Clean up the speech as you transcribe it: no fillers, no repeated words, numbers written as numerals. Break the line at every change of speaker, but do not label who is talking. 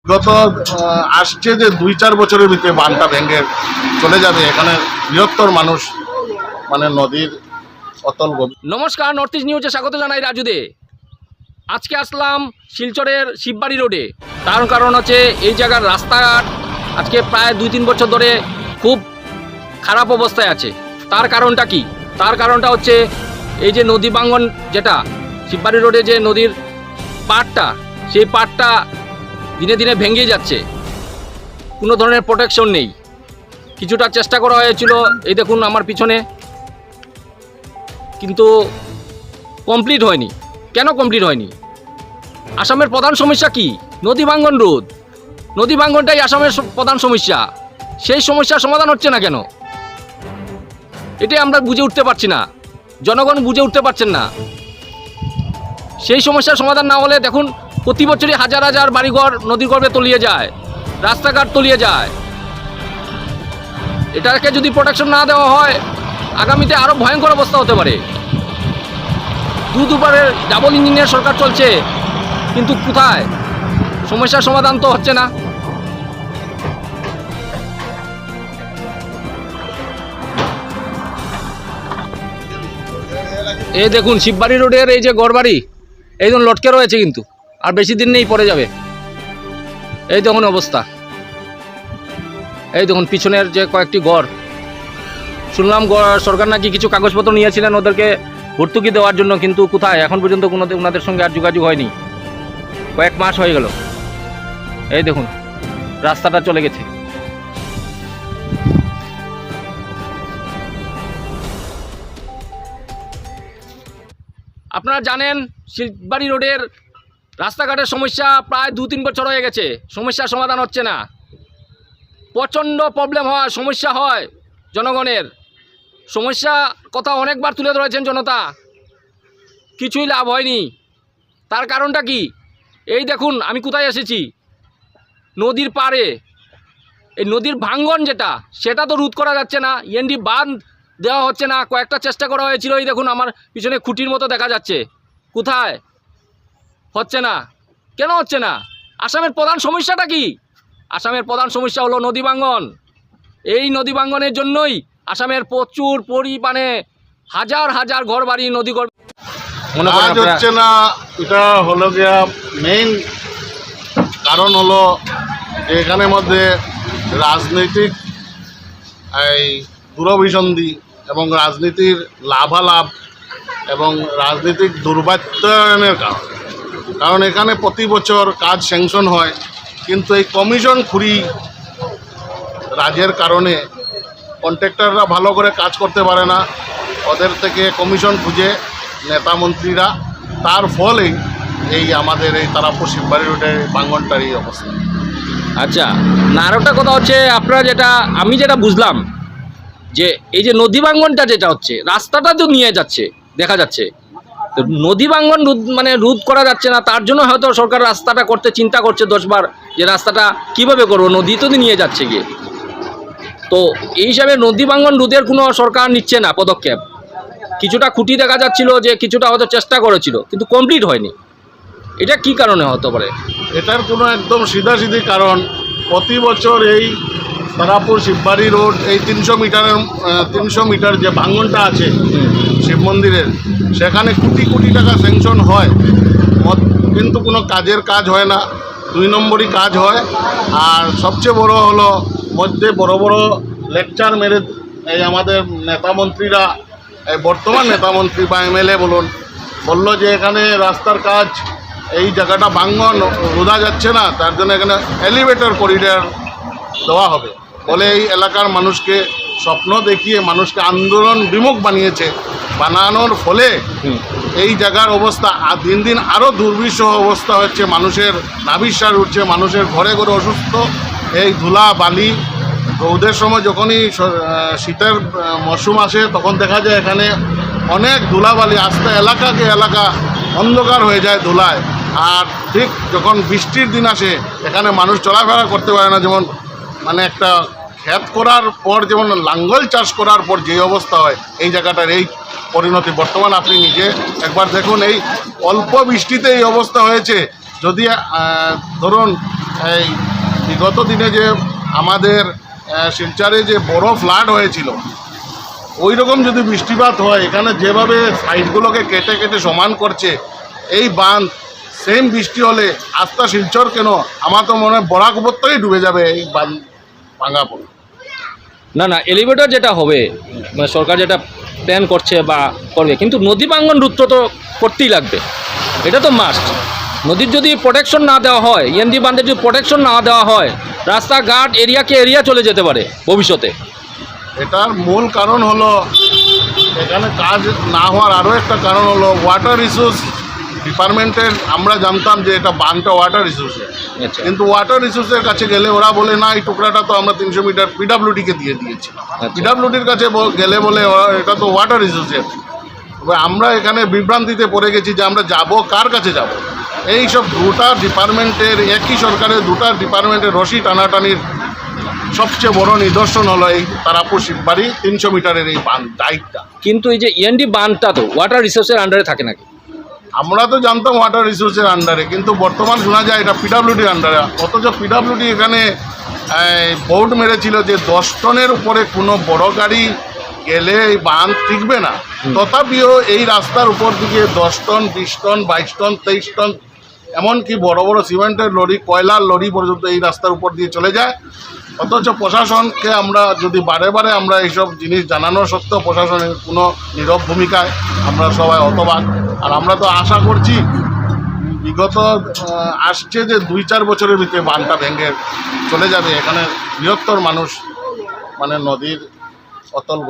গত আসছে যে ২-৪ বছরের ভিতরে বাঁধটা ভেঙে চলে যাবে, এখানে বৃহত্তর মানুষ মানে নদীর অতল গভীর।
নমস্কার, নর্থ ইস্ট নিউজে স্বাগত জানাই রাজু দে। আজকে আসলাম শিলচরের শিববাড়ি রোডে। তার কারণ হচ্ছে এই জায়গার রাস্তাঘাট আজকে প্রায় ২-৩ বছর ধরে খুব খারাপ অবস্থায় আছে। তার কারণটা কি? তার কারণটা হচ্ছে এই যে নদী ভাঙ্গন, যেটা শিববাড়ি রোডে যে নদীর পাড়টা, সেই পাড়টা দিনে দিনে ভেঙে যাচ্ছে। কোনো ধরনের প্রোটেকশন নেই। কিছুটা চেষ্টা করা হয়েছিল, এই দেখুন আমার পিছনে, কিন্তু কমপ্লিট হয়নি। কেন কমপ্লিট হয়নি? আসামের প্রধান সমস্যা কি? নদী ভাঙ্গন রোধ। নদী ভাঙ্গনটাই আসামের প্রধান সমস্যা। সেই সমস্যার সমাধান হচ্ছে না কেন? এটাই আমরা বুঝে উঠতে পারছি না, জনগণ বুঝে উঠতে পারছেন না। সেই সমস্যার সমাধান না হলে দেখুন প্রতি বছরই হাজার হাজার বাড়িঘর নদীর গর্ভে তলিয়ে যায়, রাস্তাঘাট তলিয়ে যায়। এটাকে যদি প্রোটেকশন না দেওয়া হয়, আগামীতে আরও ভয়ঙ্কর অবস্থা হতে পারে। দুবারের ডাবল ইঞ্জিনের সরকার চলছে, কিন্তু কোথায়? সমস্যার সমাধান তো হচ্ছে না। এই দেখুন শিববাড়ি রোডের এই যে গড়বাড়ি, এই দেখুন লটকে রয়েছে, কিন্তু আর বেশি দিন নেই পড়ে যাবে। এই দেখুন অবস্থা, এই দেখুন পিছনের যে কয়েকটি ঘর। শুনলাম সরকার নাকি কিছু কাগজপত্র নিয়েছিলেন ওদেরকে ভর্তুকি দেওয়ার জন্য, কিন্তু কোথায়? এখন পর্যন্ত ওনাদের সঙ্গে আর যোগাযোগ হয়নি। কয়েক মাস হয়ে গেল। এই দেখুন রাস্তাটা চলে গেছে। আপনারা জানেন শিলবাড়ি রোডের রাস্তাঘাটের সমস্যা প্রায় ২-৩ বছর হয়ে গেছে, সমস্যার সমাধান হচ্ছে না। প্রচণ্ড প্রবলেম হয়, সমস্যা হয় জনগণের। সমস্যা কথা অনেকবার তুলে ধরেছেন জনতা, কিছুই লাভ হয়নি। তার কারণটা কি? এই দেখুন আমি কোথায় এসেছি, নদীর পাড়ে। এই নদীর ভাঙ্গন যেটা, সেটা তো রোধ করা যাচ্ছে না। এনডি বাঁধ দেওয়া হচ্ছে না। কয়েকটা চেষ্টা করা হয়েছিল, এই দেখুন আমার পিছনে খুঁটির মতো দেখা যাচ্ছে। কোথায়? হচ্ছে না। কেন হচ্ছে না? আসামের প্রধান সমস্যাটা কি? আসামের প্রধান সমস্যা হলো নদী ভাঙ্গন। এই নদী ভাঙ্গনের জন্যই আসামের প্রচুর পরিমাণে হাজার হাজার ঘর বাড়ি নদী
কাজ হচ্ছে না। এটা হলো গিয়া মেইন কারণ হলো যে এখানের মধ্যে রাজনৈতিক এই দূরভিসন্ধি এবং রাজনীতির লাভালাভ এবং রাজনৈতিক দুর্বাত্যায়নের কারণ এখানে প্রতি বছর কাজ স্যাংশন হয়, কিন্তু এই কমিশন খুরি রাজের কারণে কন্ট্রাক্টররা ভালো করে কাজ করতে পারে না। ওদের থেকে কমিশন খুঁজে নেতা মন্ত্রীরা, তার ফলেই এই আমাদের এই তারাপুর শিববাড়ি রোডের ভাঙ্গনটার এই অবস্থা।
আচ্ছা, না আরেকটা কথা হচ্ছে, আপনারা আমি যেটা বুঝলাম যে এই যে নদী ভাঙ্গনটা যেটা হচ্ছে, রাস্তাটা তো নিয়ে যাচ্ছে দেখা যাচ্ছে, তো নদী ভাঙ্গন রোধ করা যাচ্ছে না। তার জন্য হয়তো সরকার রাস্তাটা করতে চিন্তা করছে 10 বার, যে রাস্তাটা কিভাবে করবো, নদী তো নিয়ে যাচ্ছে গিয়ে। তো এই হিসাবে নদী ভাঙ্গন রোধের কোনো সরকার নিচ্ছে না পদক্ষেপ। কিছুটা খুঁটি দেখা যাচ্ছিল, যে কিছুটা হয়তো চেষ্টা করেছিল, কিন্তু কমপ্লিট হয়নি। এটা কি কারণে হতে পারে?
এটার কোনো একদম সিধাসিধি কারণ, প্রতি বছর এই তারাপুর শিববাড়ি রোড এই 300 মিটার যে ভাঙ্গনটা আছে শিব মন্দিরের, সেখানে কোটি কোটি টাকা স্যাংশন হয়, কিন্তু কোনো কাজ হয় না। 2 নম্বরই কাজ হয়। আর সবচেয়ে বড় হলো মধ্যে বড় বড় লেকচার মেরে এই আমাদের নেতামন্ত্রীরা, এই বর্তমান নেতামন্ত্রী বা এমএলএ বললো যে এখানে রাস্তার কাজ, এই জায়গাটা ভাঙ্গন রোধা যাচ্ছে না, তার জন্য এখানে এলিভেটর করিডর দেওয়া হবে বলে এই এলাকার মানুষকে স্বপ্ন দেখিয়ে মানুষকে আন্দোলন বিমুখ বানানোর ফলে এই জায়গার অবস্থা দিন দিন আরও দুর্বিষহ অবস্থা হচ্ছে। মানুষের নাভিশ্বাস উঠছে, মানুষের ঘরে ঘরে অসুস্থ। এই ধুলা বালি রোদের সময় যখনই শীতের মরশুম আসে, তখন দেখা যায় এখানে অনেক ধুলাবালি, আস্তে এলাকা অন্ধকার হয়ে যায় ধুলায়। আর ঠিক যখন বৃষ্টির দিন আসে, এখানে মানুষ চলাফেরা করতে পারে না। যেমন মানে একটা ক্ষেত করার পর, যেমন লাঙ্গল চাষ করার পর যে অবস্থা হয়, এই জায়গাটার এই পরিণতি বর্তমান আপনি নিজে একবার দেখুন। এই অল্প বৃষ্টিতে এই অবস্থা হয়েছে। যদি ধরুন এই বিগত দিনে যে আমাদের শিলচরে যে বড় ফ্লাড হয়েছিল, ওই রকম যদি বৃষ্টিপাত হয়, এখানে যেভাবে সাইডগুলোকে কেটে কেটে সমান করছে এই বাঁধ, সেম বৃষ্টি হলে আস্থা শিলচর কেন, আমার তো মনে হয় বরাক উপত্যকাই ডুবে যাবে এই বাঁধ ভাঙা পড়ে।
না না, এলিভেটর যেটা হবে, মানে সরকার যেটা প্ল্যান করছে বা করবে, কিন্তু নদী ভাঙ্গন রুদ্ধ তো করতেই লাগবে, এটা তো মাস্ট। নদীর যদি প্রোটেকশন না দেওয়া হয়, ইএনডি বাঁধের যদি প্রোটেকশন না দেওয়া হয়, রাস্তাঘাট এরিয়াকে এরিয়া চলে যেতে পারে ভবিষ্যতে।
এটার মূল কারণ হলো, এখানে কাজ না হওয়ার আরও একটা কারণ হলো ওয়াটার রিসোর্স ডিপার্টমেন্টের। আমরা জানতাম যে এটা বাঁধটা ওয়াটার রিসোর্সের,
আচ্ছা
কিন্তু ওয়াটার রিসোর্সের কাছে গেলে ওরা বলে না, এই টুকরাটা তো আমরা 300 মিটার পিডাব্লিউডিকে দিয়ে দিয়েছি। পিডাব্লিউডির কাছে গেলে বলে এটা তো ওয়াটার রিসোর্সের। তবে আমরা এখানে বিভ্রান্তিতে পড়ে গেছি যে আমরা যাব কার কাছে যাব। এই সব দুটা ডিপার্টমেন্টের, একই সরকারের দুটা ডিপার্টমেন্টের রশি টানাটানির সবচেয়ে বড় নিদর্শন হলো এই তারাপুর শিববাড়ি 300 মিটারের এই বাঁধ ডাইকটা।
কিন্তু এই যে ইএনডি বাঁধটা তো ওয়াটার রিসোর্সের আন্ডারে থাকে নাকি?
আমরা তো জানতাম ওয়াটার রিসোর্সের আন্ডারে, কিন্তু বর্তমান শোনা যায় এটা পিডাব্লিউডির আন্ডারে। অথচ পিডাব্লিউডি এখানে বোর্ড মেরেছিল যে 10 টনের উপরে কোনো বড় গাড়ি গেলে এই বাঁধ টিকবে না। তথাপিও এই রাস্তার উপর দিকে 10 টন, 20 টন, 22 টন, 23 টন, এমনকি বড় বড় সিমেন্টের লরি, কয়লার লরি পর্যন্ত এই রাস্তার উপর দিয়ে চলে যায়। অথচ প্রশাসনকে আমরা যদি বারে বারে আমরা এইসব জিনিস জানানো সত্ত্বেও প্রশাসনের কোনো নীরব ভূমিকায় আমরা সবাই হতবাক। আর আমরা তো আশা করছি বিগত আসছে যে 2-4 বছরের ভিতরে বাঁধটা ভেঙে চলে যাবে। এখানে বৃহত্তর মানুষ, মানে নদীর অতল গভীর